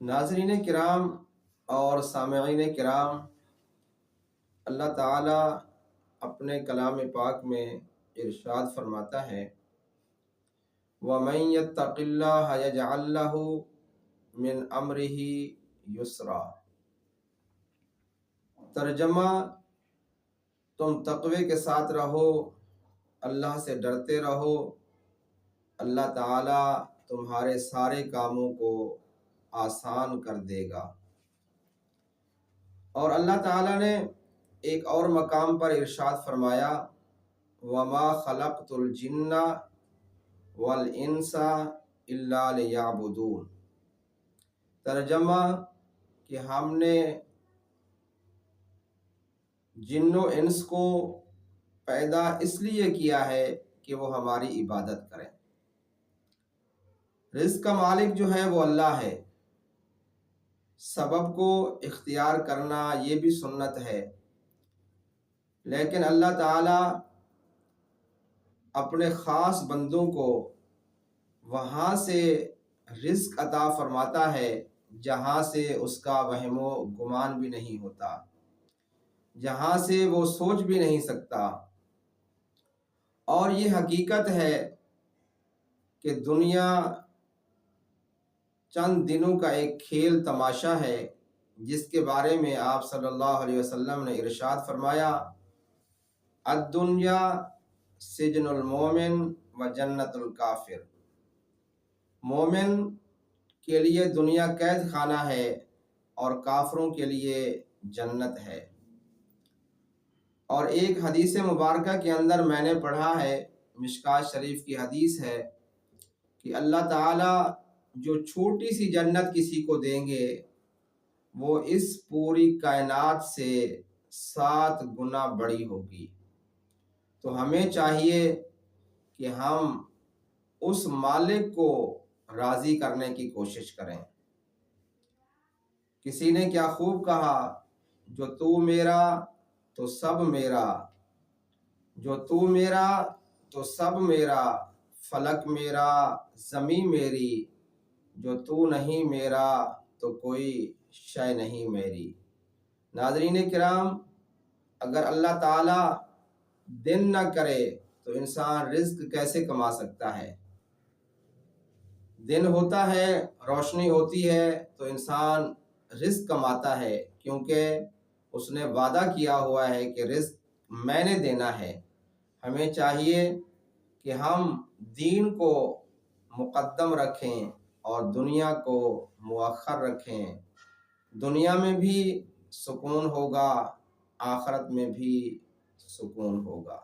ناظرین کرام اور سامعین کرام، اللہ تعالیٰ اپنے کلام پاک میں ارشاد فرماتا ہے وَمَن يَتَّقِ اللَّهَ يَجْعَل لَّهُ مِنْ أَمْرِهِ يُسْرًا۔ ترجمہ: تم تقوی کے ساتھ رہو، اللہ سے ڈرتے رہو، اللہ تعالیٰ تمہارے سارے کاموں کو آسان کر دے گا۔ اور اللہ تعالیٰ نے ایک اور مقام پر ارشاد فرمایا وَمَا خَلَقْتُ الْجِنَّ وَالْإِنسَ إِلَّا لِيَعْبُدُونِ۔ ترجمہ کہ ہم نے جن و انس کو پیدا اس لیے کیا ہے کہ وہ ہماری عبادت کریں۔ رزق کا مالک جو ہے وہ اللہ ہے، سبب کو اختیار کرنا یہ بھی سنت ہے، لیکن اللہ تعالیٰ اپنے خاص بندوں کو وہاں سے رزق عطا فرماتا ہے جہاں سے اس کا وہم و گمان بھی نہیں ہوتا، جہاں سے وہ سوچ بھی نہیں سکتا۔ اور یہ حقیقت ہے کہ دنیا چند دنوں کا ایک کھیل تماشا ہے، جس کے بارے میں آپ صلی اللہ علیہ وسلم نے ارشاد فرمایا الدنیا سجن المومن و جنت الکافر۔ مومن کے لیے دنیا قید خانہ ہے اور کافروں کے لیے جنت ہے۔ اور ایک حدیث مبارکہ کے اندر میں نے پڑھا ہے، مشکوٰۃ شریف کی حدیث ہے، کہ اللہ تعالیٰ جو چھوٹی سی جنت کسی کو دیں گے وہ اس پوری کائنات سے 7 گنا بڑی ہوگی۔ تو ہمیں چاہیے کہ ہم اس مالک کو راضی کرنے کی کوشش کریں۔ کسی نے کیا خوب کہا، جو تو میرا تو سب میرا، جو تو میرا تو سب میرا، فلک میرا زمیں میری، جو تو نہیں میرا تو کوئی شے نہیں میری۔ ناظرین کرام، اگر اللہ تعالیٰ دن نہ کرے تو انسان رزق کیسے کما سکتا ہے؟ دن ہوتا ہے، روشنی ہوتی ہے تو انسان رزق کماتا ہے، کیونکہ اس نے وعدہ کیا ہوا ہے کہ رزق میں نے دینا ہے۔ ہمیں چاہیے کہ ہم دین کو مقدم رکھیں اور دنیا کو مؤخر رکھیں۔ دنیا میں بھی سکون ہوگا، آخرت میں بھی سکون ہوگا۔